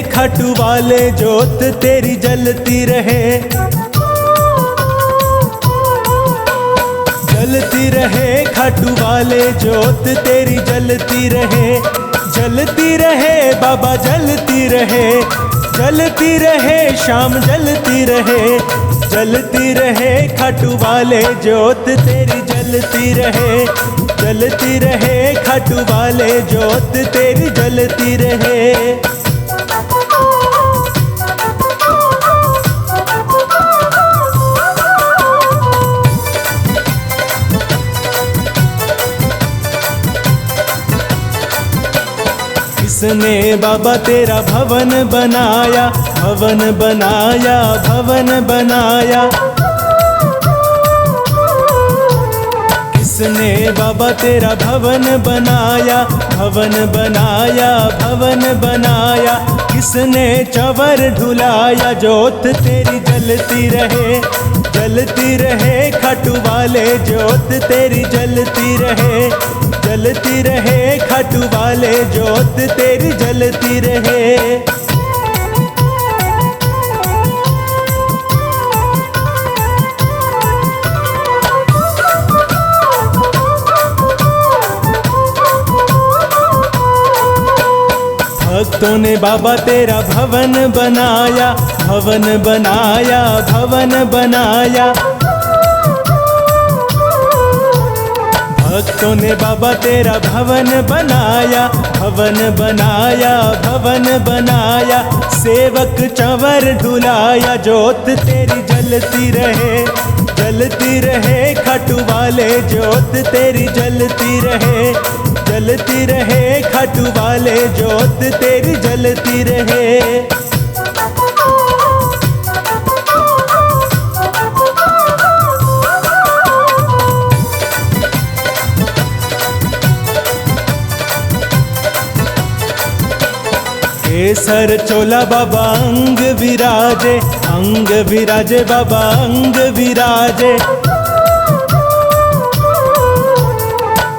खाटू वाले जोत तेरी जलती रहे, जलती रहे खाटू वाले जोत तेरी जलती रहे, जलती रहे बाबा जलती रहे, जलती रहे शाम जलती रहे, जलती रहे खाटू वाले जोत तेरी जलती रहे, जलती रहे खाटू वाले जोत तेरी जलती रहे। किसने बाबा तेरा भवन बनाया, भवन बनाया, भवन बनाया, किसने बाबा तेरा भवन बनाया, भवन बनाया, भवन बनाया, किसने चवर ढुलाया जोत तेरी जलती रहे, जलती रहे खाटू वाले जोत तेरी जलती रहे, जलती रहे खाटू वाले जोत तेरी जलती रहे। भक्तों ने बाबा तेरा भवन बनाया, भवन बनाया, भवन बनाया, भक्तों ने बाबा तेरा भवन बनाया, भवन बनाया, भवन बनाया, सेवक चंवर ढुलाया जोत तेरी जलती रहे, जलती रहे खाटू वाले जोत तेरी जलती रहे, जलती रहे खाटू वाले जोत तेरी जलती रहे। केसर चोला बाबा अंग विराजे, अंग विराजे बाबा अंग विराजे,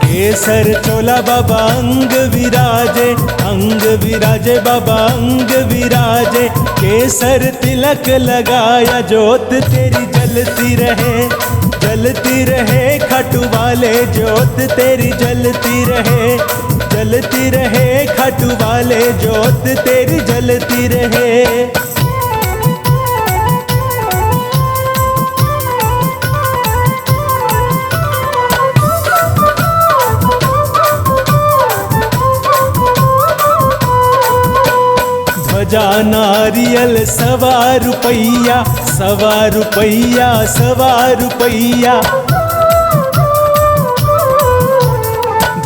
केसर चोला बाबा अंग विराजे, अंग विराजे बाबा अंग विराजे, केसर तिलक लगाया जोत तेरी जलती रहे, जलती रहे खाटू वाले जोत तेरी जलती रहे, जलती रहे खाटू वाले जोत तेरी जलती रहे। ध्वजा नारियल 1.25 रुपया, 1.25 रुपया, 1.25 रुपया,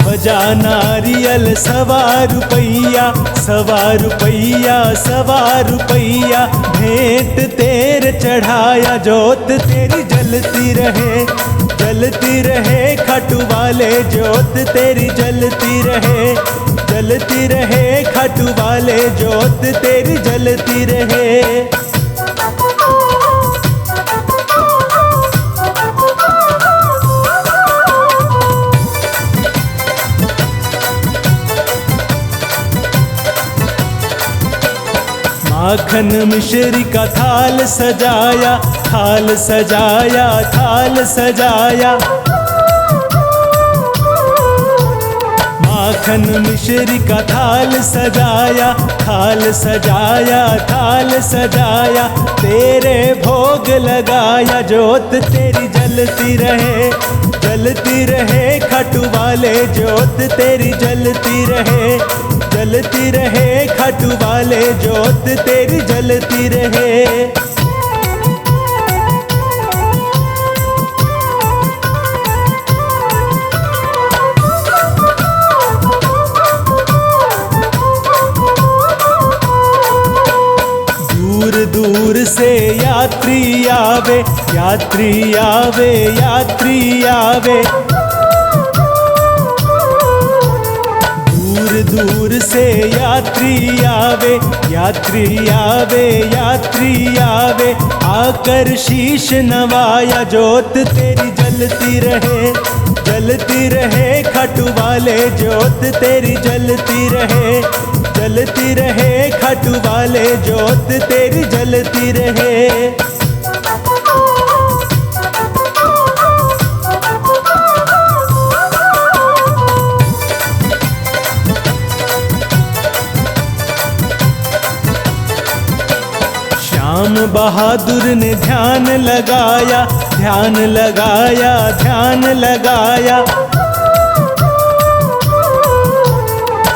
ध्वजा नारियल 1.25 रुपया, 1.25 रुपया, 1.25 रुपया, भेंट तेर चढ़ाया जोत तेरी जलती रहे, जलती रहे खाटू वाले जोत तेरी जलती रहे, जलती रहे खाटू वाले जोत तेरी जलती रहे। माखन मिश्री का थाल सजाया, थाल सजाया, थाल सजाया, माखन मिश्री का थाल सजाया, थाल सजाया, थाल सजाया, तेरे भोग लगाया जोत तेरी जलती रहे, जलती रहे खाटू वाले जोत तेरी जलती रहे, जलती रहे खाटू वाले जोत तेरी जलती रहे। दूर दूर से यात्री आवे, यात्री आवे, यात्री आवे, दूर दूर से यात्री आवे, यात्री आवे, यात्री आवे, आकर शीश नवाया जोत तेरी जलती रहे, जलती रहे खाटू वाले जोत तेरी जलती रहे, जलती रहे खाटू वाले जोत तेरी जलती रहे। श्याम बहादुर ने ध्यान लगाया, ध्यान लगाया, ध्यान लगाया।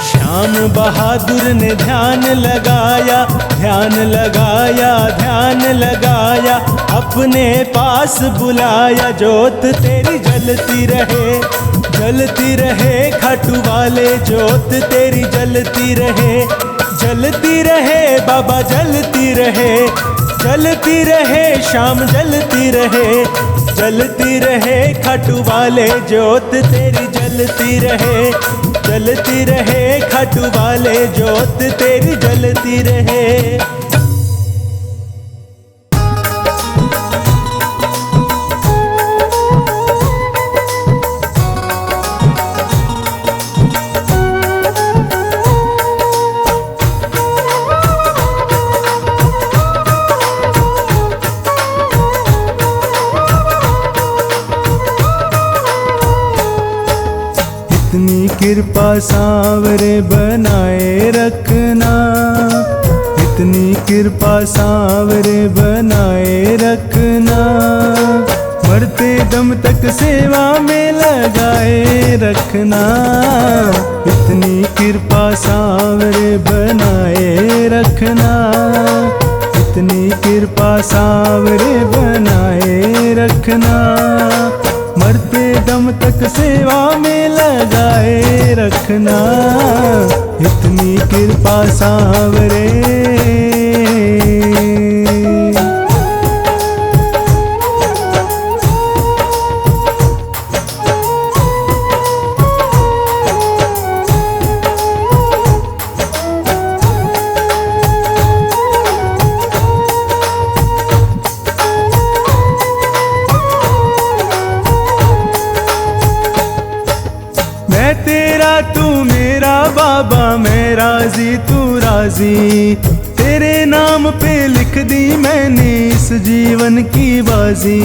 श्याम बहादुर ने ध्यान लगाया, ध्यान लगाया, ध्यान लगाया। अपने पास बुलाया, जोत तेरी जलती रहे, जलती रहे खाटू वाले जोत तेरी जलती रहे, जलती रहे बाबा जलती रहे, जलती रहे शाम जलती रहे, जलती रहे खाटू वाले जोत तेरी जलती रहे, जलती रहे खाटू वाले जोत तेरी जलती रहे। इतनी कृपा सांवरे बनाए रखना, इतनी कृपा सांवरे बनाए रखना। मरते दम तक सेवा में लगाए रखना, इतनी कृपा सांवरे बनाए रखना, इतनी कृपा सांवरे बनाए रखना। मरते दम तक सेवा में लगाए रखना, इतनी कृपा सांवरे। मैं तेरा तू मेरा बाबा, मैं राजी तू राजी। तेरे नाम पे लिख दी मैंने इस जीवन की बाजी।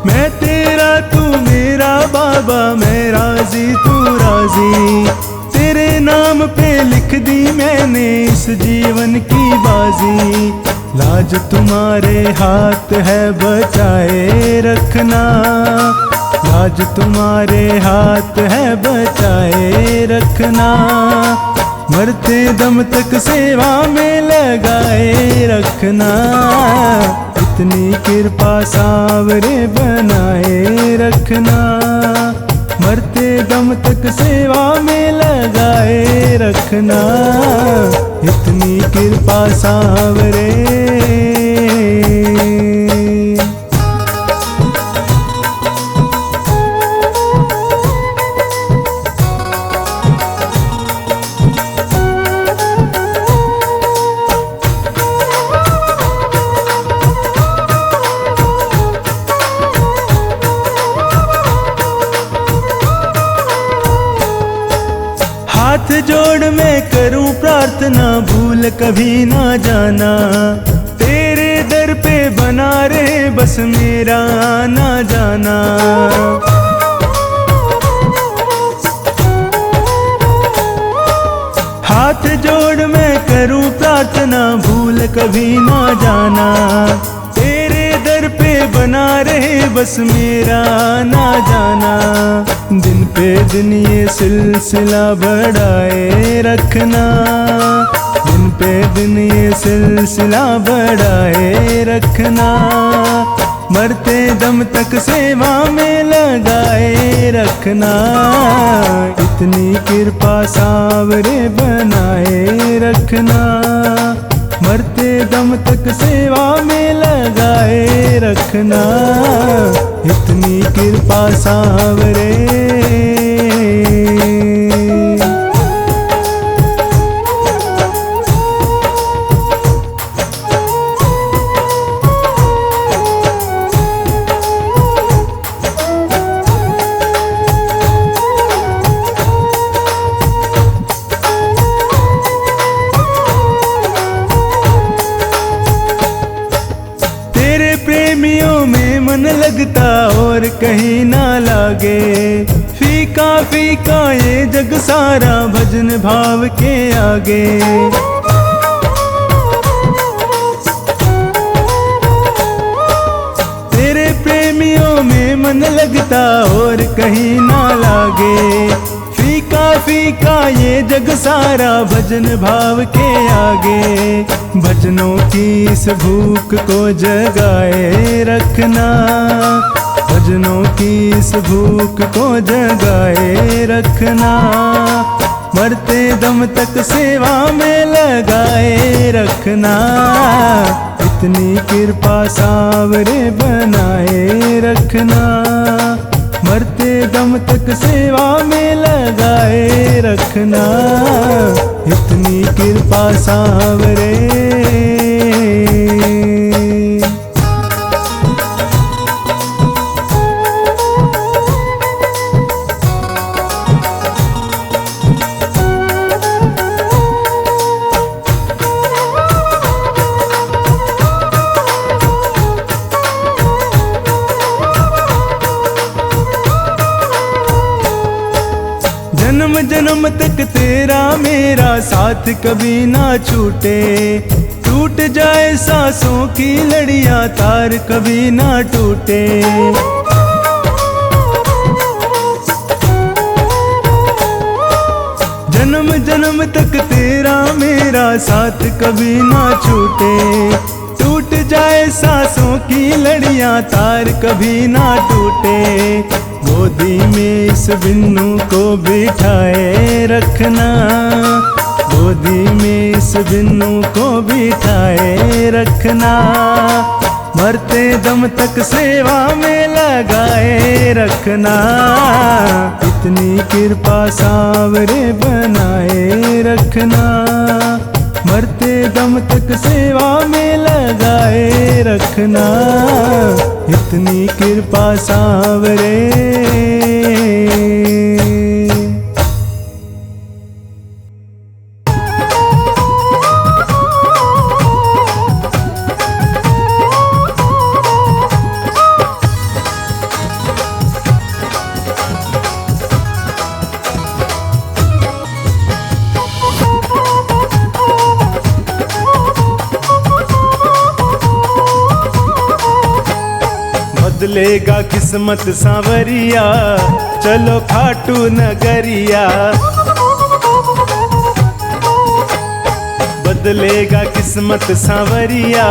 मैं तेरा तू मेरा बाबा, मैं राजी तू राजी। तेरे नाम पे लिख दी मैंने इस जीवन की बाजी। लाज तुम्हारे हाथ है बचाए रखना, लाज तुम्हारे हाथ है बचाए रखना। मरते दम तक सेवा में लगाए रखना, इतनी कृपा सांवरे बनाए रखना। मरते दम तक सेवा में लगाए रखना, इतनी कृपा सांवरे। हाथ जोड़ मैं करूं प्रार्थना, भूल कभी ना जाना। तेरे दर पे बना रहे बस मेरा आना जाना। हाथ जोड़ मैं करूं प्रार्थना, भूल कभी ना जाना। तेरे दर पे बना रहे बस मेरा आना जाना। दिन पे दिन ये सिलसिला बढ़ाए रखना, दिन पे दिन ये सिलसिला बढ़ाए रखना। मरते दम तक सेवा में लगाए रखना, इतनी कृपा सांवरे बनाए रखना। मरते दम तक सेवा में लगाए रखना, इतनी कृपा सांवरे। फीका फीका ये जग सारा भजन भाव के आगे। तेरे प्रेमियों में मन लगता और कहीं ना लागे। फीका फीका ये जग सारा भजन भाव के आगे। भजनों की इस भूख को जगाए रखना, भजनों की इस भूख को जगाए रखना। मरते दम तक सेवा में लगाए रखना। इतनी कृपा सावरे बनाए रखना। मरते दम तक सेवा में लगाए रखना। इतनी कृपा सावरे। जन्म जन्म तक तेरा मेरा साथ कभी ना छूटे। टूट जाए सांसों की लड़ियां तार कभी ना टूटे। जन्म जन्म तक तेरा मेरा साथ कभी ना छूटे। टूट जाए सांसों की लड़ियां तार कभी ना टूटे। गोदी में इस बिन्नू को बिठाए रखना। गोदी में इस बिन्नू को बिठाए रखना। मरते दम तक सेवा में लगाए रखना। इतनी कृपा सावरे बनाए रखना। मरते दम तक सेवा में लगाए रखना। इतनी कृपा सावरे। बदलेगा किस्मत सांवरिया, चलो खाटू नगरिया। बदलेगा किस्मत सांवरिया,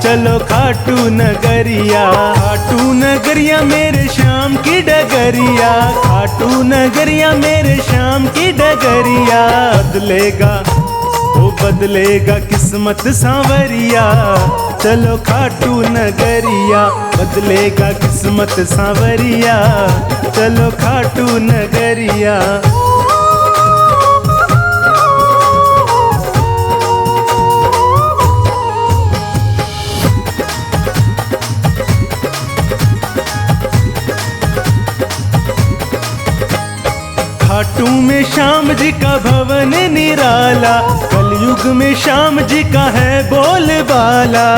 चलो खाटू नगरिया। खाटू नगरिया मेरे श्याम की डगरिया। खाटू नगरिया मेरे श्याम की डगरिया। बदलेगा वो बदलेगा किस्मत सांवरिया, चलो खाटू नगरिया। बदलेगा किस्मत सांवरिया, चलो खाटू नगरिया। खाटू में श्याम जी का भवन निराला। कलयुग में श्याम जी का है बोलबाला।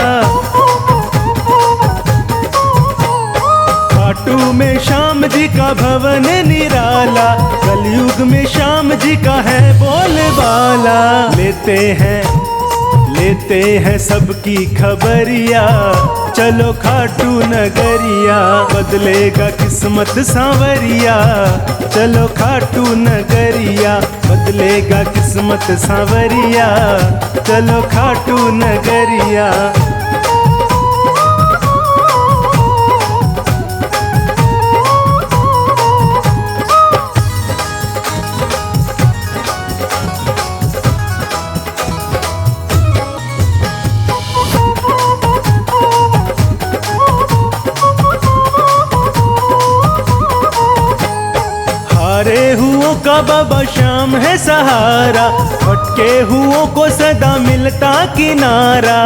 खाटू में श्याम जी का भवन निराला। कलयुग में श्याम जी का है बोलबाला। लेते हैं सबकी खबरिया, चलो खाटू नगरिया। बदलेगा किस्मत सांवरिया, चलो खाटू नगरिया। बदलेगा किस्मत सांवरिया, चलो खाटू नगरिया। हारे हुओं का बाबा श्याम है सहारा। भटके हुओं को सदा मिलता किनारा।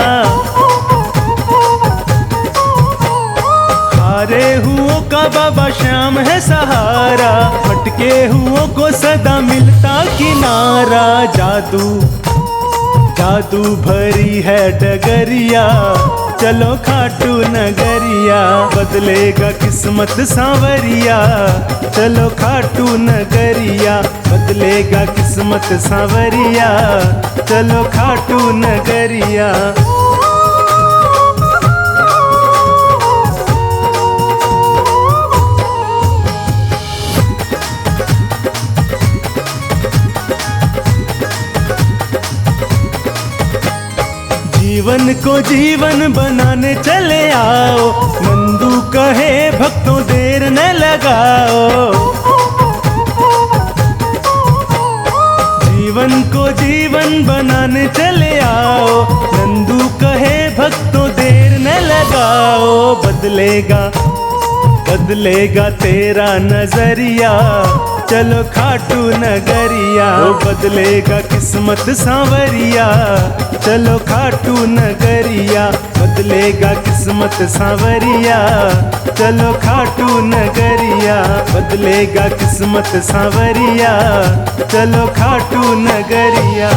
हारे हुओं का बाबा श्याम है सहारा। भटके हुओं को सदा मिलता किनारा। जादू भरी है डगरिया, चलो खाटू नगरिया, बदलेगा किस्मत सांवरिया। चलो खाटू नगरिया, बदलेगा किस्मत सांवरिया। चलो खाटू नगरिया। जीवन को जीवन बनाने चले आओ, नंदू कहे भक्तों देर न लगाओ। जीवन को जीवन बनाने चले आओ, नंदू कहे भक्तों देर न लगाओ। बदलेगा तेरा नजरिया, चलो खाटू नगरिया। बदलेगा किस्मत सांवरिया, चलो खाटू नगरिया। बदलेगा किस्मत सांवरिया, चलो खाटू नगरिया। बदलेगा किस्मत सांवरिया, चलो खाटू नगरिया।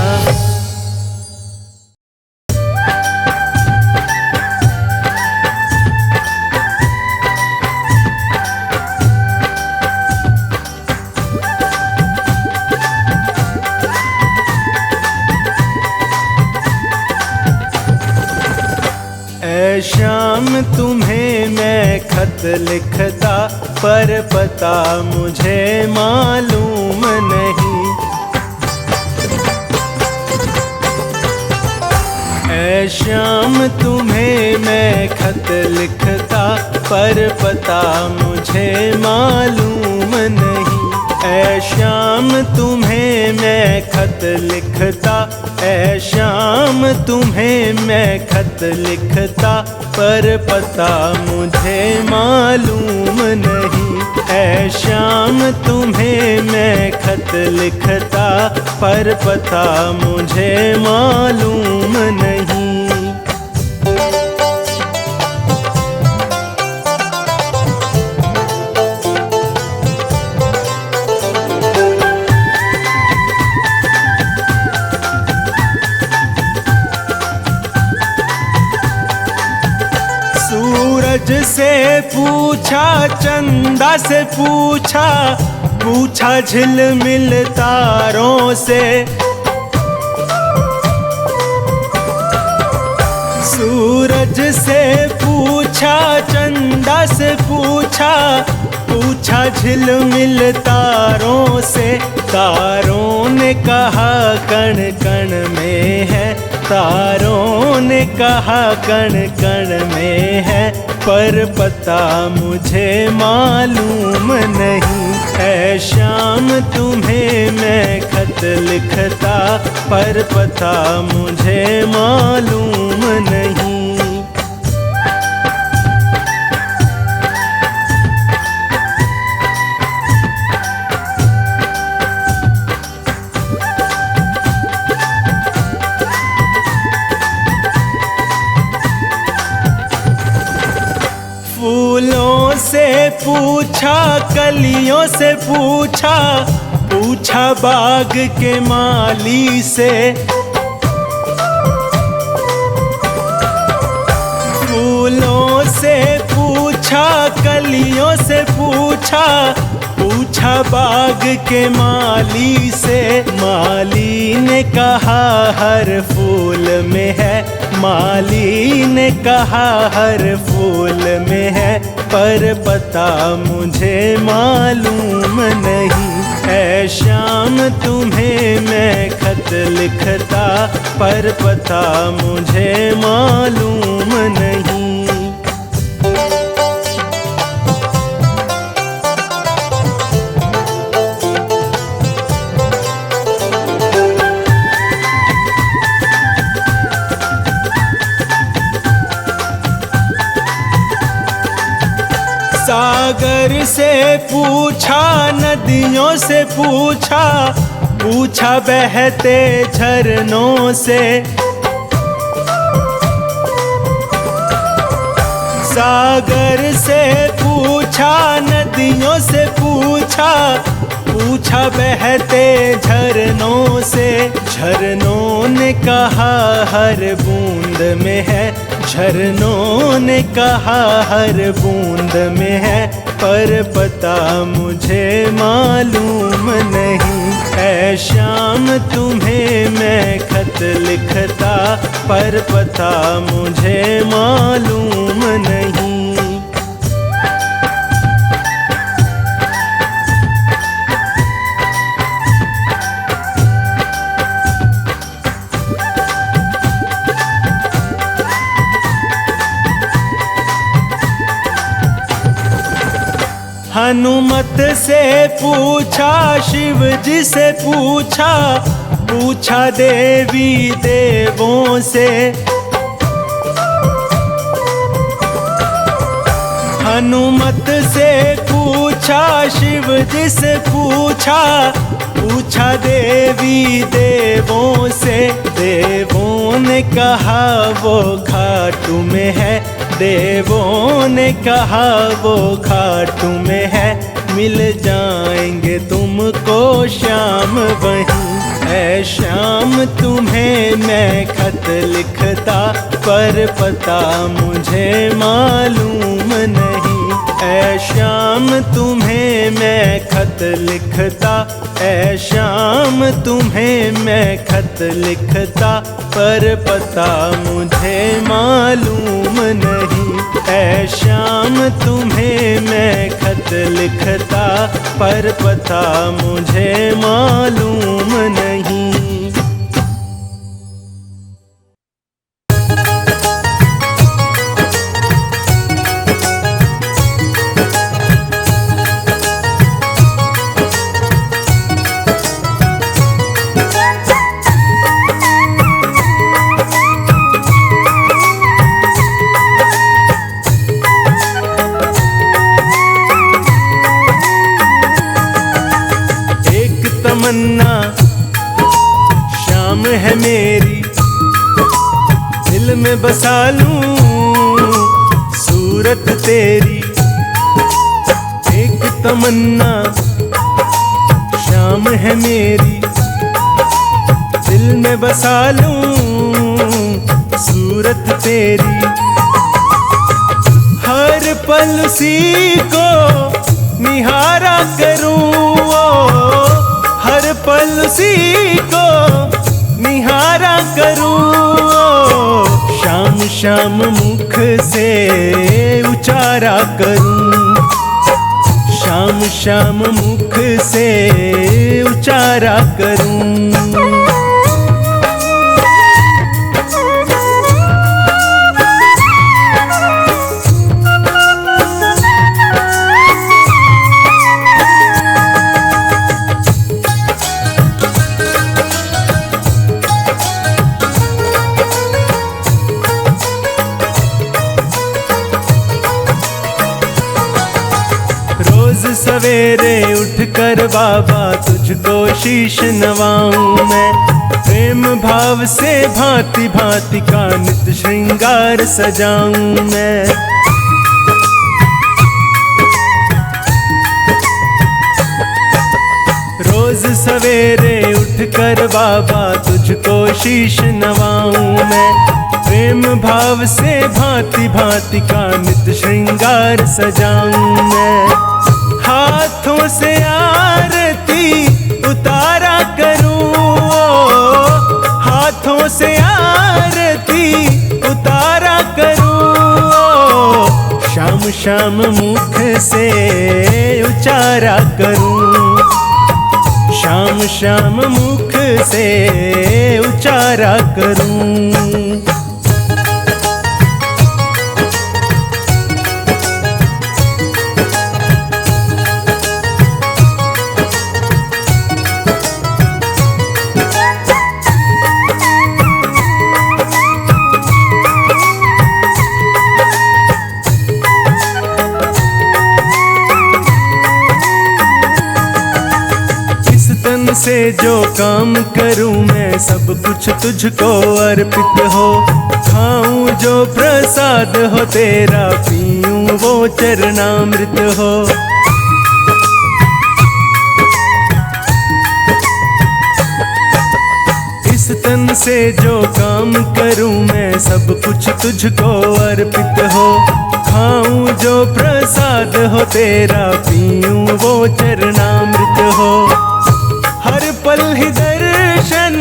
शाम तुम्हें मैं खत लिखता, पर पता मुझे मालूम नहीं। ऐ शाम तुम्हें मैं खत लिखता, पर पता मुझे मालूम नहीं। ऐ शाम तुम्हें मैं खत लिखता, ऐ शाम तुम्हें मैं खत लिखता, पर पता मुझे मालूम नहीं। ऐ शाम तुम्हें मैं खत लिखता, पर पता मुझे मालूम नहीं। सूरज से पूछा, चंदा से पूछा, पूछा झिलमिल तारों से। सूरज से पूछा, चंदा से पूछा, पूछा झिलमिल तारों से। तारों ने कहा कण कण में है, तारों ने कहा कण कण में है, पर पता मुझे मालूम नहीं। ऐ शाम तुम्हें मैं खत लिखता, पर पता मुझे मालूम नहीं। फूलों से पूछा, कलियों से पूछा, पूछा बाग के माली से। फूलों से पूछा, कलियों से पूछा, पूछा बाग के माली से। माली ने कहा हर फूल में है, माली ने कहा हर फूल में है, पर पता मुझे मालूम नहीं। ऐ शाम तुम्हें मैं खत लिखता, पर पता मुझे मालूम नहीं। सागर से पूछा, नदियों से पूछा, पूछा बहते झरनों से। सागर से पूछा, नदियों से पूछा, पूछा बहते झरनों से। झरनों ने कहा हर बूंद में है, झरनों ने कहा हर बूंद में है, पर पता मुझे मालूम नहीं। ऐ शाम तुम्हें मैं खत लिखता, पर पता मुझे मालूम नहीं। हनुमत से पूछा, शिव जी से पूछा, पूछा देवी देवों से। हनुमत से पूछा, शिव जी से पूछा, पूछा देवी देवों से। देवों ने कहा वो खाटू में है, देवों ने कहा वो खाटू में है, मिल जाएंगे तुमको श्याम वहीं। ऐ श्याम तुम्हें मैं खत लिखता, पर पता मुझे मालूम नहीं। ऐ श्याम तुम्हें मैं खत लिखता, ऐ श्याम तुम्हें मैं खत लिखता, पर पता मुझे मालूम नहीं। ऐ श्याम तुम्हें मैं खत लिखता, पर पता मुझे मालूम नहीं। तमन्ना शाम है मेरी, दिल में बसा लूं सूरत तेरी। एक तमन्ना शाम है मेरी, दिल में बसा लूं सूरत तेरी। हर पल उसी को निहारा करूं, हर पल उसी को निहारा करूं। शाम शाम मुख से उचारा करूं, शाम शाम मुख से उचारा करूं। सवेरे उठकर बाबा तुझको शीश नवाऊं मैं, प्रेम भाव से भांति भांति का नित श्रृंगार सजाऊं मैं। रोज सवेरे उठकर बाबा तुझको शीश नवाऊं मैं, प्रेम भाव से भांति भांति का नित श्रृंगार सजाऊं मैं। हाथों से आरती उतारा करूं, हाथों से आरती उतारा करूं। शाम शाम मुख से उचारा करूं, शाम शाम मुख से उचारा करूं। से जो काम करूं मैं सब कुछ तुझको अर्पित हो, खाऊं जो प्रसाद हो तेरा, पीऊं वो चरणामृत हो। इस तन तन से जो काम करूं मैं सब कुछ तुझको अर्पित हो। खाऊं जो प्रसाद हो तेरा, पीऊं वो चरणामृत हो। हर पल ही दर्शन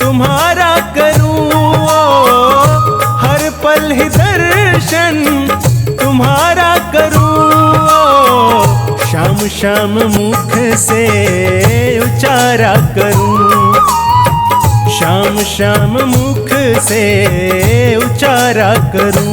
तुम्हारा करूं, हर पल ही दर्शन तुम्हारा करूं। शाम शाम मुख से उचारा करूं, शाम शाम मुख से उचारा करूं।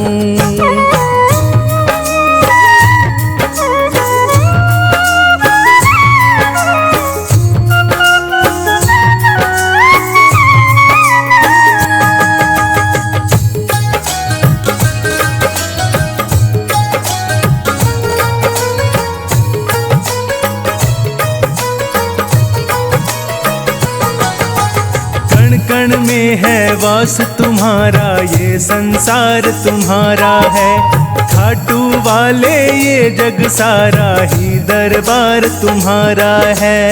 कण में है वास तुम्हारा, ये संसार तुम्हारा है। खाटू वाले ये जग सारा ही दरबार तुम्हारा है।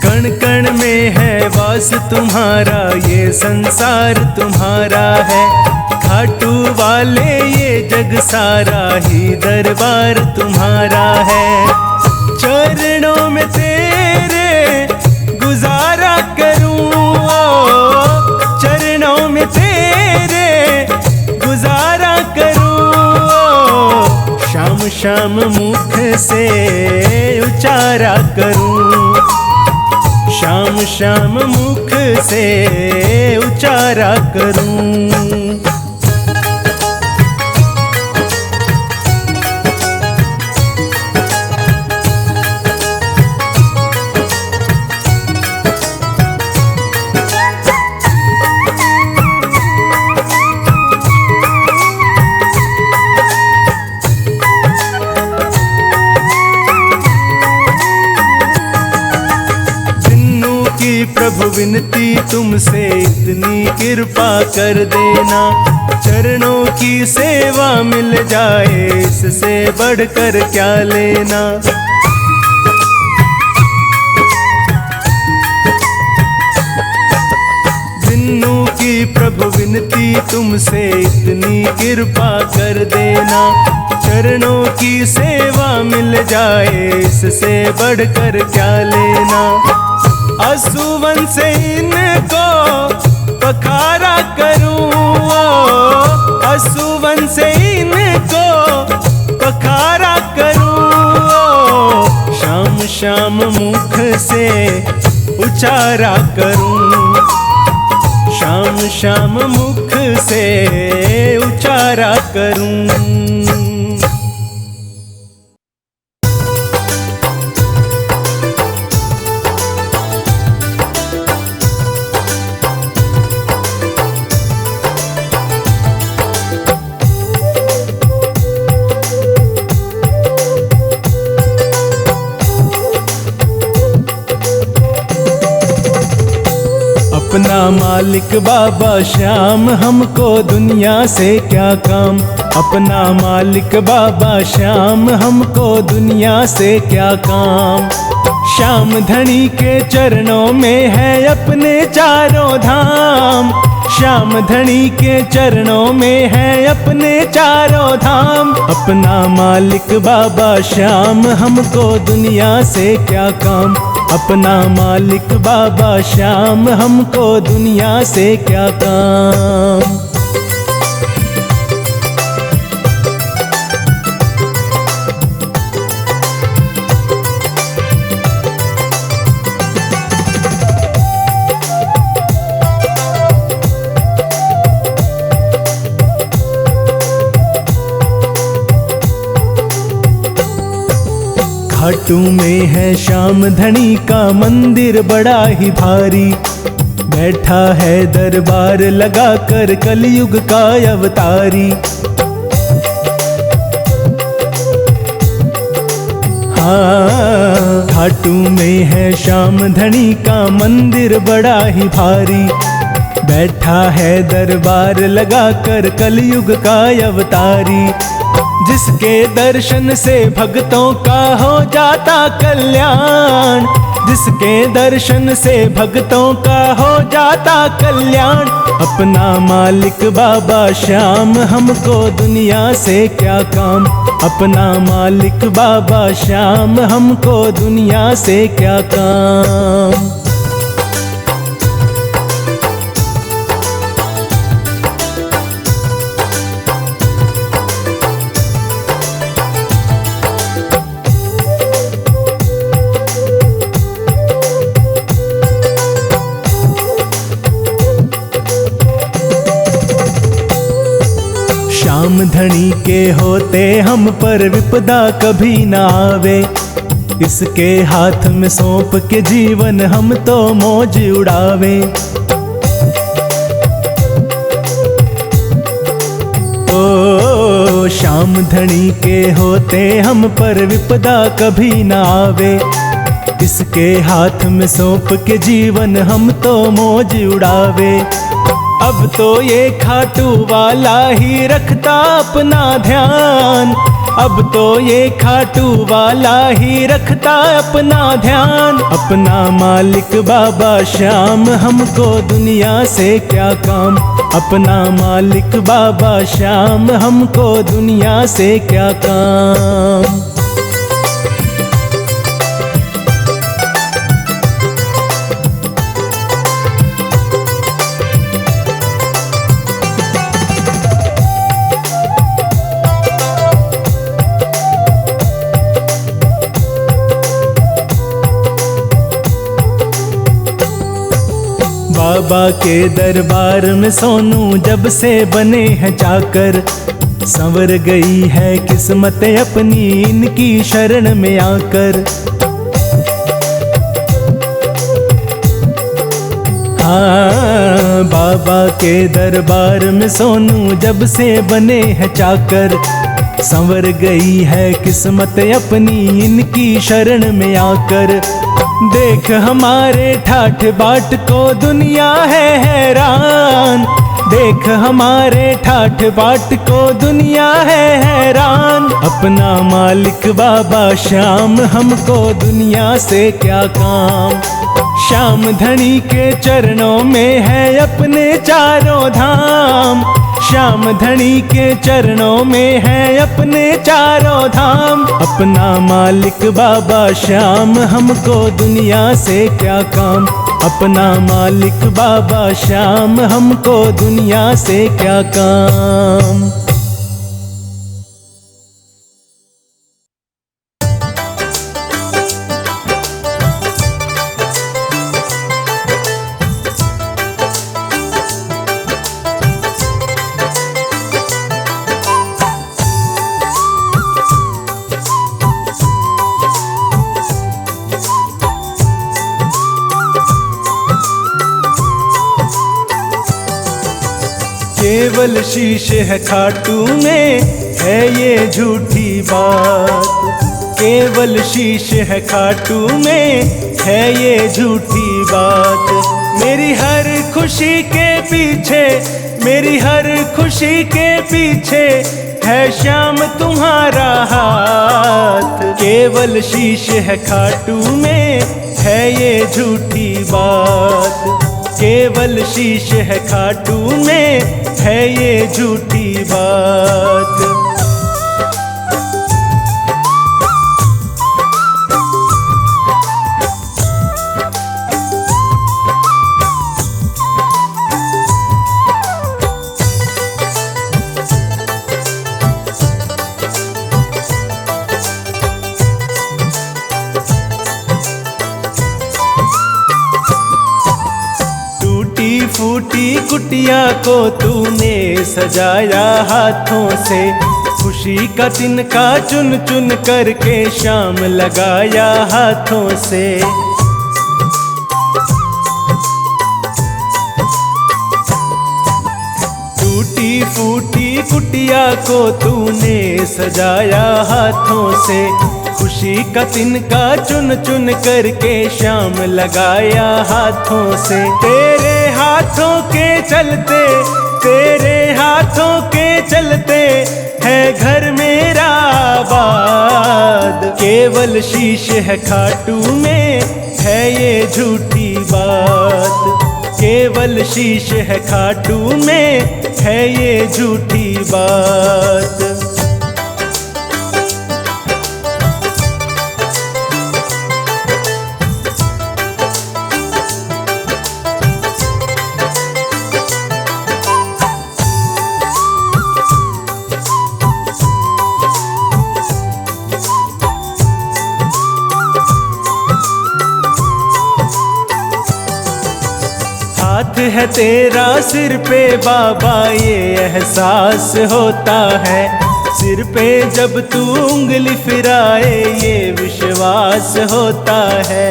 कण कण में है वास तुम्हारा, ये संसार तुम्हारा है। खाटू वाले ये जग सारा ही दरबार तुम्हारा है। चरणों में तेरे गुजारा करूं, चरणों में तेरे गुजारा करूं। शाम शाम मुख से उचारा करूं, शाम शाम मुख से उचारा करूं। प्रभु विनती तुमसे इतनी कृपा कर देना। चरणों की सेवा मिल जाए इससे बढ़कर क्या लेना। जिन्नू की प्रभु विनती तुमसे इतनी कृपा कर देना। चरणों की सेवा मिल जाए इससे बढ़कर क्या लेना। असुवन से इनको पखारा करूं, असुवन से इनको पखारा करूं। शाम शाम मुख से उचारा करूं, शाम शाम मुख से उचारा करूं। अपना मालिक बाबा श्याम, हमको दुनिया से क्या काम। अपना मालिक बाबा श्याम, हमको दुनिया से क्या काम। श्याम धनी के चरणों में है अपने चारों धाम। श्याम धनी के चरणों में है अपने चारों धाम। अपना मालिक बाबा श्याम, हमको दुनिया से क्या काम। अपना मालिक बाबा श्याम, हमको दुनिया से क्या काम। खाटू में है श्याम धनी का मंदिर बड़ा ही भारी। बैठा है दरबार लगा कर कलयुग का अवतारी। हाँ, खाटू में है श्याम धनी का मंदिर बड़ा ही भारी। बैठा है दरबार लगा कर कलयुग का अवतारी। जिसके दर्शन से भक्तों का हो जाता कल्याण, जिसके दर्शन से भक्तों का हो जाता कल्याण। अपना मालिक बाबा श्याम, हमको दुनिया से क्या काम। अपना मालिक बाबा श्याम, हमको दुनिया से क्या काम। श्याम धनी के होते हम पर विपदा कभी ना आवे। इसके हाथ में सौंप के जीवन हम तो मौज उड़ावे। ओ श्याम धनी के होते हम पर विपदा कभी ना आवे। इसके हाथ में सौंप के जीवन हम तो मौज उड़ावे। अब तो ये खाटू वाला ही रखता अपना ध्यान। अब तो ये खाटू वाला ही रखता अपना ध्यान। अपना मालिक बाबा श्याम, हमको दुनिया से क्या काम। अपना मालिक बाबा श्याम, हमको दुनिया से क्या काम। बाबा के दरबार में सोनू जब से बने हैं चाकर। संवर गई है किस्मत अपनी इनकी शरण में आकर। हाँ, बाबा के दरबार में सोनू जब से बने हैं चाकर। संवर गई है किस्मत अपनी इनकी शरण में आकर। देख हमारे ठाठ बाट को दुनिया है हैरान। देख हमारे ठाठ बाट को दुनिया है हैरान। अपना मालिक बाबा श्याम, हमको दुनिया से क्या काम। श्याम धनी के चरणों में है अपने चारों धाम। श्याम धनी के चरणों में है अपने चारों धाम। अपना मालिक बाबा श्याम, हमको दुनिया से क्या काम। अपना मालिक बाबा श्याम, हमको दुनिया से क्या काम। केवल शीश है खाटू में, है ये झूठी बात। केवल शीश है खाटू में, है ये झूठी बात। मेरी हर खुशी के पीछे, मेरी हर खुशी के पीछे है श्याम तुम्हारा हाथ। केवल शीश है खाटू में, है ये झूठी बात। केवल शीश है खाटू में, है ये झूठी बात। फूटी कुटिया को तूने सजाया हाथों से। खुशी का तिनका चुन चुन करके श्याम लगाया हाथों से। टूटी फूटी कुटिया को तूने सजाया हाथों से। खुशी का तिनका चुन चुन करके श्याम लगाया हाथों से। तेरे हाथों के चलते, तेरे हाथों के चलते है घर मेरा आबाद। केवल शीश है खाटू में, है ये झूठी बात। केवल शीश है खाटू में, है ये झूठी बात। हाथ है तेरा सिर पे बाबा, ये एहसास होता है। सिर पे जब तू उंगली फिराए, ये विश्वास होता है।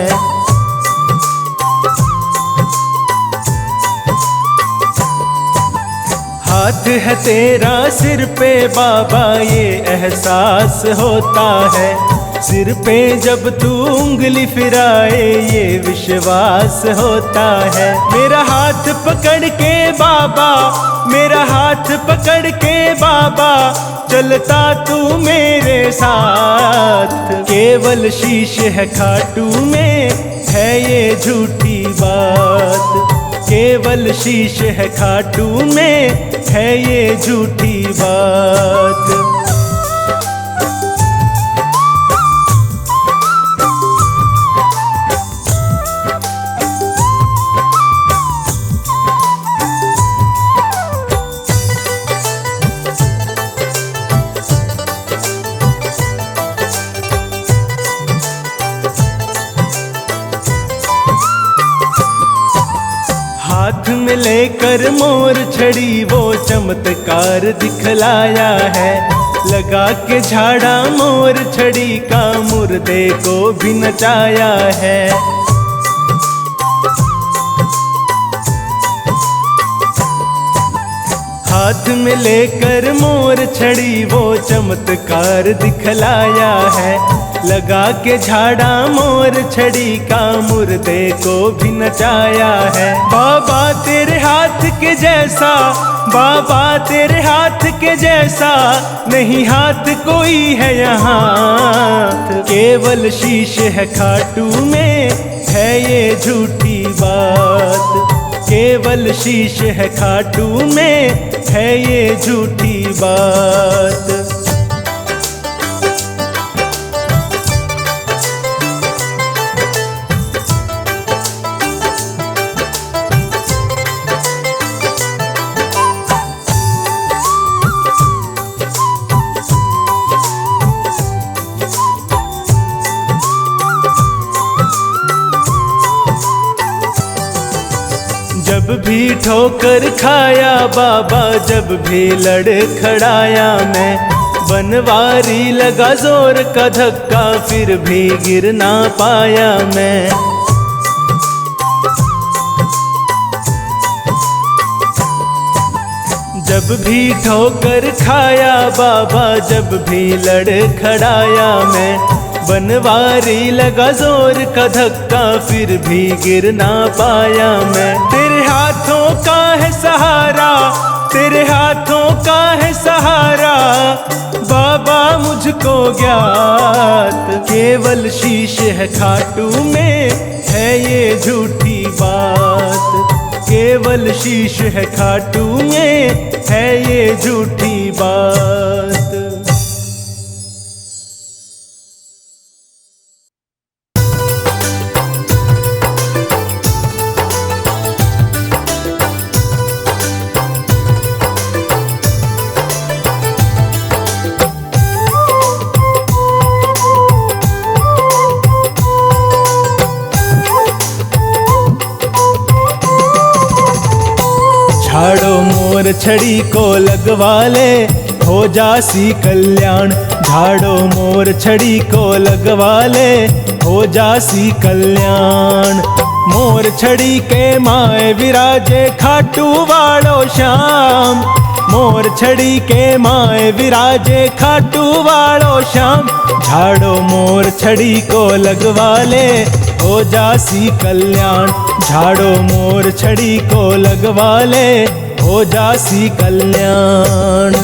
हाथ है तेरा सिर पे बाबा, ये एहसास होता है। सिर पे जब तू उंगली फिराए, ये विश्वास होता है। मेरा हाथ पकड़ के बाबा, मेरा हाथ पकड़ के बाबा, चलता तू मेरे साथ। केवल शीश है खाटू में, है ये झूठी बात। केवल शीश है खाटू में, है ये झूठी बात। हाथ में लेकर मोर छड़ी, वो चमत्कार दिखलाया है। लगा के झाड़ा मोर छड़ी का, मुर्दे को भी नचाया है। हाथ में लेकर मोर छड़ी, वो चमत्कार दिखलाया है। लगा के झाड़ा मोर छड़ी का, मुर्दे को भी नचाया है। बाबा तेरे हाथ के जैसा, बाबा तेरे हाथ के जैसा, नहीं हाथ कोई है यहाँ। केवल शीश है खाटू में, है ये झूठी बात। केवल शीश है खाटू में, है ये झूठी बात। जब भी ठोकर खाया बाबा, जब भी लड़खड़ाया मैं, बनवारी लगा जोर का धक्का, फिर भी गिर ना पाया मैं। जब भी ठोकर खाया बाबा, जब भी लड़खड़ाया मैं, बनवारी लगा जोर का धक्का, फिर भी गिर ना पाया मैं। तेरे हाथों का है सहारा, तेरे हाथों का है सहारा, बाबा मुझको ज्ञात। केवल शीश है खाटू में, है ये झूठी बात। केवल शीश है खाटू में, है ये झूठी बात। झाड़ो मोर छड़ी को लगवा ले, हो जासी कल्याण। झाड़ो मोर छड़ी को लगवा ले, हो जासी कल्याण। मोर छड़ी के माए विराजे खाटू वालो श्याम। मोर छड़ी के माए विराजे खाटू वालो श्याम। झाड़ो मोर छड़ी को लगवा ले, हो जासी कल्याण। झाड़ो मोर छड़ी को लगवा ले, हो जासी कल्याण।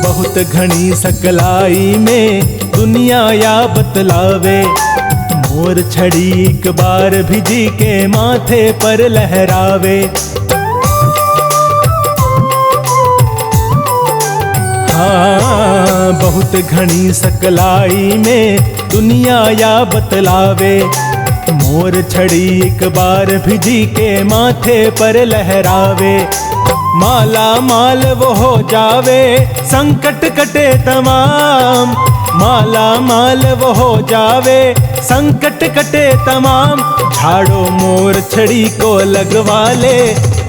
बहुत घनी सकलाई में दुनिया या बतलावे, मोर छड़ी एक बार भिजी के माथे पर लहरावे। हाँ, बहुत घनी सकलाई में दुनिया या बतलावे, मोर छड़ी एक बार भिजी के माथे पर लहरावे। माला माल वो हो जावे, संकट कटे तमाम। माला माल वो हो जावे, संकट कटे तमाम। झाड़ो मोर छड़ी को लगवा ले,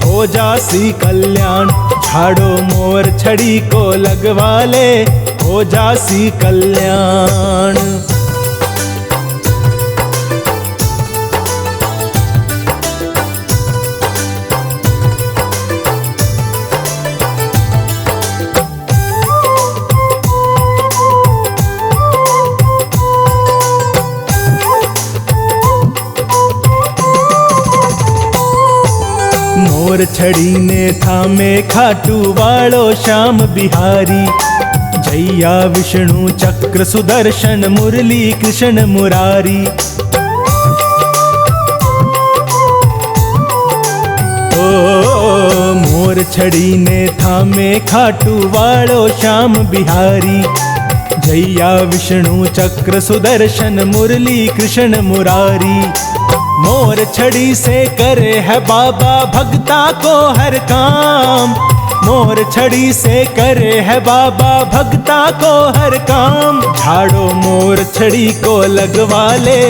हो जासी कल्याण। झाड़ो मोर छड़ी को लगवा ले, हो जासी कल्याण। मोर छड़ी ने थामे खाटू वालो श्याम बिहारी। जैया विष्णु चक्र सुदर्शन मुरली कृष्ण मुरारी। ओ मोर छड़ी ने थामे खाटू वालो श्याम बिहारी। जैया विष्णु चक्र सुदर्शन मुरली कृष्ण मुरारी। मोर छड़ी से करे है बाबा भक्ता को हर काम। मोर छड़ी से करे है बाबा भक्ता को हर काम। झाड़ो मोर छड़ी को लगवा ले,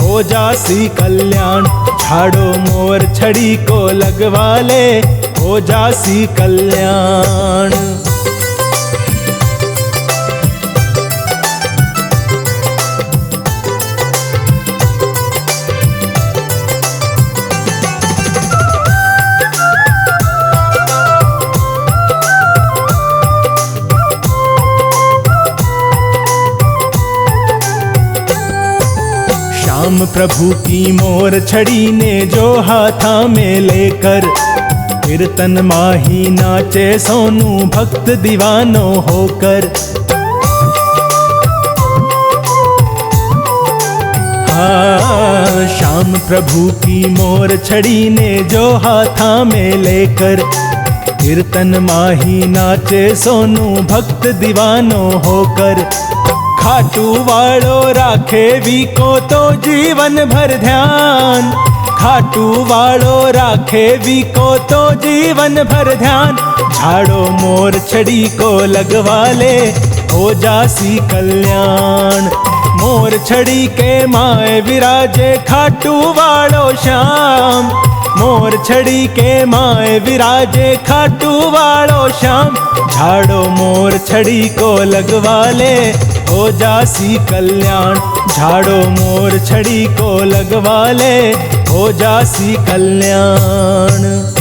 हो जासी कल्याण। झाड़ो मोर छड़ी को लगवा ले, हो जासी कल्याण। श्याम प्रभु की मोर छड़ी ने जो हाथा में लेकर, कीर्तन माही नाचे सोनू भक्त दीवानो होकर। हाँ, श्याम प्रभु की मोर छड़ी ने जो हाथा में लेकर, कीर्तन माही नाचे सोनू भक्त दीवानो होकर। खाटू वालो राखे वी को तो जीवन भर ध्यान। खाटू वालो राखे वी को तो जीवन भर ध्यान। झाड़ो मोर छड़ी को लगवा ले, हो जासी कल्याण। मोर छड़ी के माए विराजे खाटू वालो श्याम। मोर छड़ी के माए विराजे खाटू वालो श्याम। झाड़ो मोर छड़ी को लगवा ले, हो जासी कल्याण। झाड़ो मोर छड़ी को लगवा ले, हो जासी कल्याण।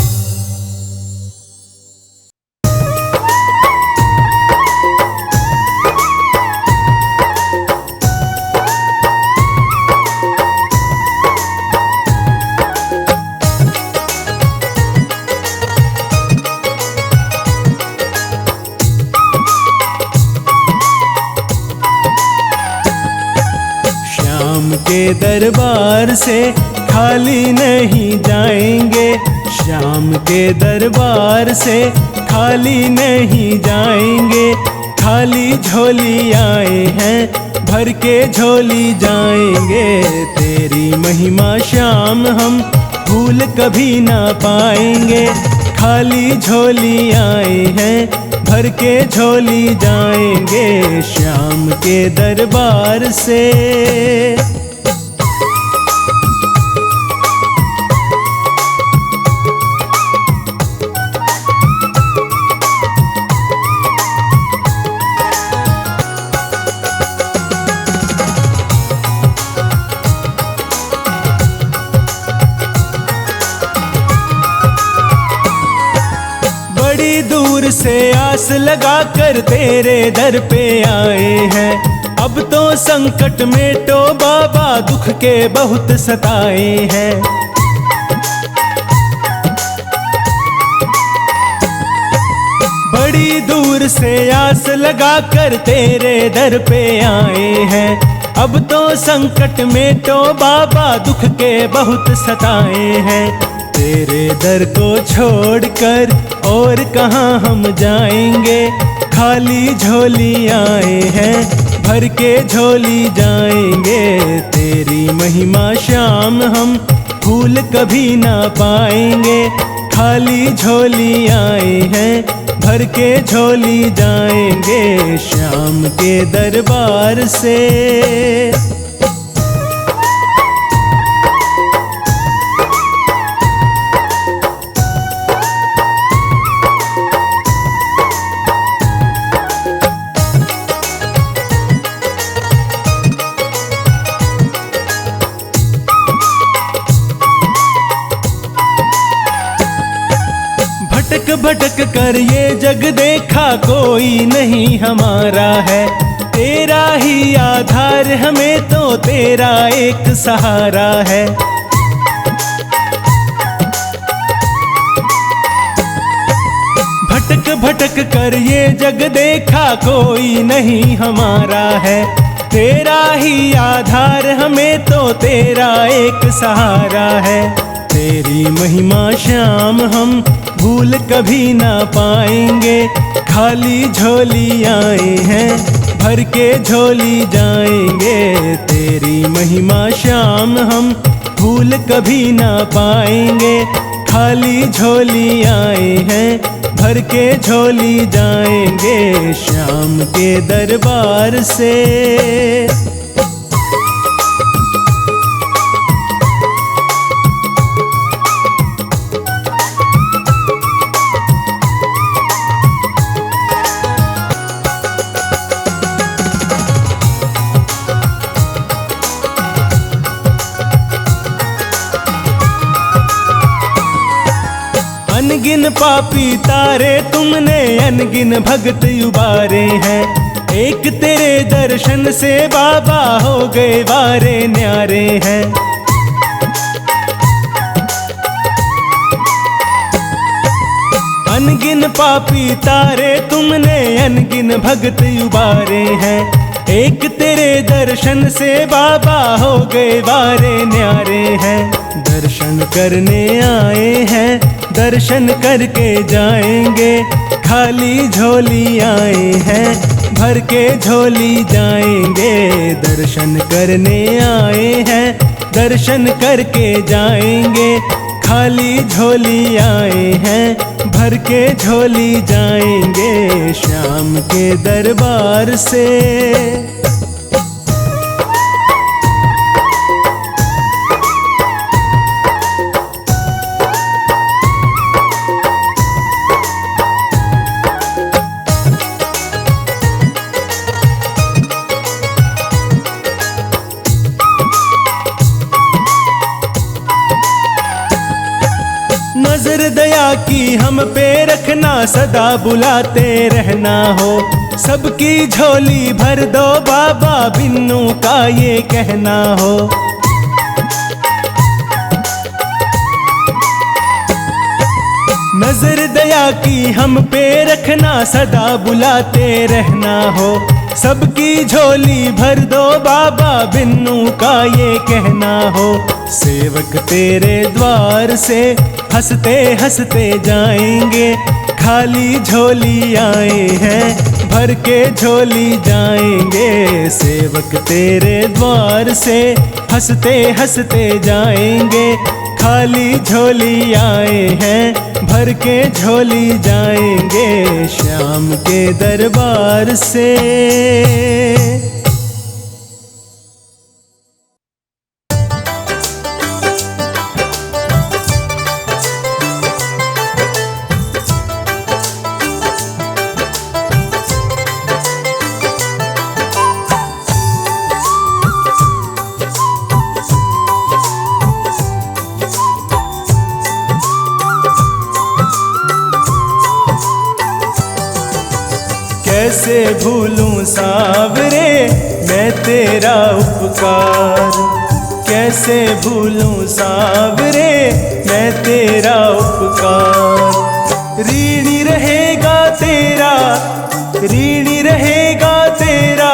के दरबार से खाली नहीं जाएंगे। श्याम के दरबार से खाली नहीं जाएंगे। खाली झोली आए हैं, भर के झोली जाएंगे। तेरी महिमा श्याम हम भूल कभी ना पाएंगे। खाली झोली आए हैं, भर के झोली जाएंगे श्याम के दरबार से। बड़ी दूर से आस लगा कर तेरे दर पे आए हैं। अब तो संकट मेटो बाबा, दुख के बहुत सताए हैं। बड़ी दूर से आस लगा कर तेरे दर पे आए हैं। अब तो संकट मेटो बाबा, दुख के बहुत सताए हैं। तेरे दर को छोड़कर और कहाँ हम जाएंगे, खाली झोली आए हैं, भर के झोली जाएंगे। तेरी महिमा श्याम हम भूल कभी ना पाएंगे, खाली झोली आए हैं, भर के झोली जाएंगे श्याम के दरबार से। भटक भटक कर ये जग देखा, कोई नहीं हमारा है। तेरा ही आधार हमें तो तेरा एक सहारा है। भटक भटक कर ये जग देखा, कोई नहीं हमारा है। तेरा ही आधार हमें तो तेरा एक सहारा है। तेरी महिमा श्याम हम भूल कभी ना पाएंगे, खाली झोली आए हैं, भर के झोली जाएंगे। तेरी महिमा श्याम हम भूल कभी ना पाएंगे, खाली झोली आए हैं, भर के झोली जाएंगे श्याम के दरबार से। अनगिन पापी तारे तुमने, अनगिन भगत उबारे हैं। एक तेरे दर्शन से बाबा हो गए वारे न्यारे हैं। अनगिन पापी तारे तुमने, अनगिन भगत उबारे हैं। एक तेरे दर्शन से बाबा हो गए वारे न्यारे हैं। दर्शन करने आए हैं, दर्शन करके जाएंगे, खाली झोली आए हैं, भर के झोली जाएंगे। दर्शन करने आए हैं, दर्शन करके जाएंगे, खाली झोली आए हैं, भर के झोली जाएंगे श्याम के दरबार से। नजर दया की हम पे रखना, सदा बुलाते रहना हो। सबकी झोली भर दो बाबा, बिन्नू का ये कहना हो। नजर दया की हम पे रखना, सदा बुलाते रहना हो। सबकी झोली भर दो बाबा, बिन्नू का ये कहना हो। सेवक तेरे द्वार से हंसते हंसते जाएंगे, खाली झोली आए हैं, भर के झोली जाएंगे। सेवक तेरे द्वार से हंसते हंसते जाएंगे, खाली झोली आए हैं, भर के झोली जाएंगे श्याम के दरबार से। कैसे भूलूं सांवरे मैं तेरा उपकार, कैसे भूलूं सांवरे मैं तेरा उपकार। ऋणी रहेगा तेरा, ऋणी रहेगा तेरा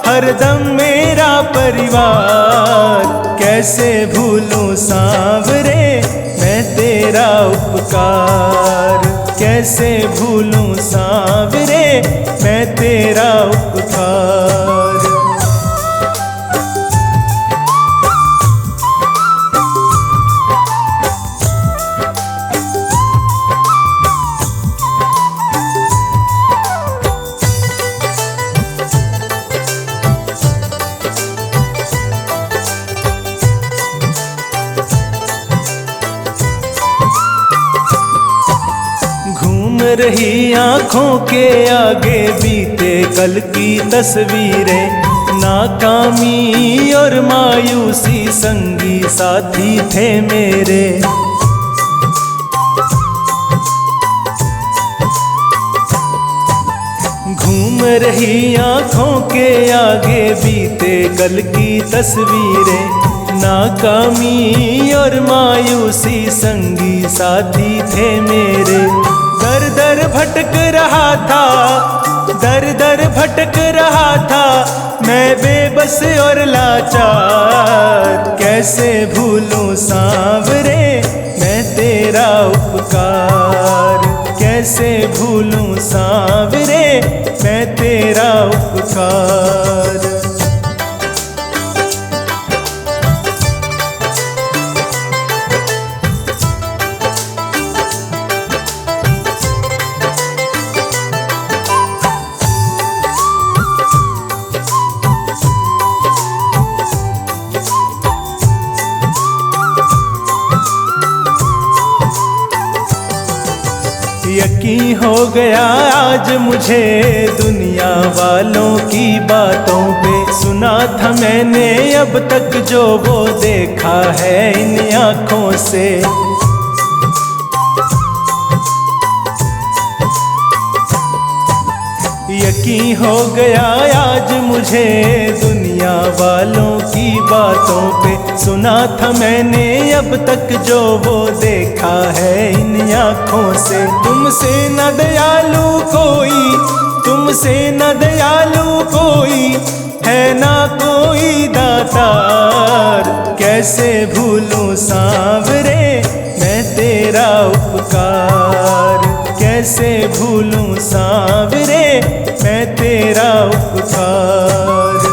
हरदम मेरा परिवार, कैसे भूलूं सांवरे मैं तेरा उपकार, कैसे भूलूं सांवरे मैं तेरा उपकार। रही आँखों के आगे बीते कल की तस्वीरें, नाकामी और मायूसी संगी साथी थे मेरे। घूम रही आँखों के आगे बीते कल की तस्वीरें, नाकामी और मायूसी संगी साथी थे मेरे। दर दर भटक रहा था, दर दर भटक रहा था मैं बेबस और लाचार, कैसे भूलूं सांवरे मैं तेरा उपकार, कैसे भूलूं सांवरे मैं तेरा उपकार। यकीन हो गया आज मुझे दुनिया वालों की बातों पे, सुना था मैंने अब तक जो वो देखा है इन आँखों से। यकीन हो गया आज मुझे दुनिया वालों की बातों पे, सुना था मैंने अब तक जो वो देखा है इन आँखों से। तुमसे न दयालु कोई, तुमसे न दयालु कोई है ना कोई दातार, कैसे भूलूं सांवरे मैं तेरा उपकार, कैसे भूलूं सांवरे मैं तेरा उपकार।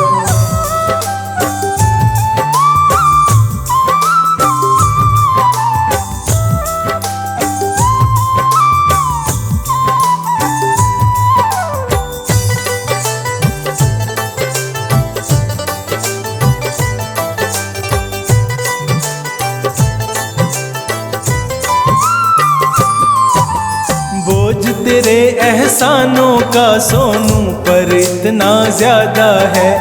बोझ तेरे एहसानों का सोनू पर इतना ज्यादा है,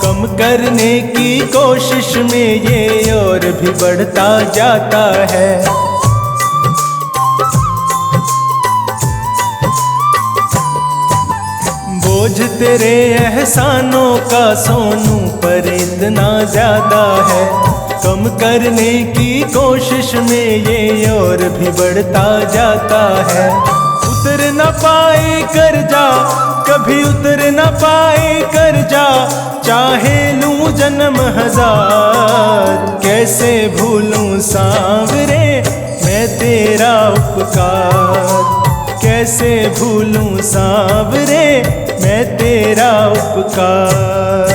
कम करने की कोशिश में ये और भी बढ़ता जाता है। बोझ तेरे एहसानों का सोनू पर इतना ज्यादा है, कम करने की कोशिश में ये और भी बढ़ता जाता है। उतर न पाए कर्जा कभी उतर न पाए कर्जा, चाहे लूं जन्म हजार, कैसे भूलूं सांवरे मैं तेरा उपकार, कैसे भूलूं सांवरे मैं तेरा उपकार।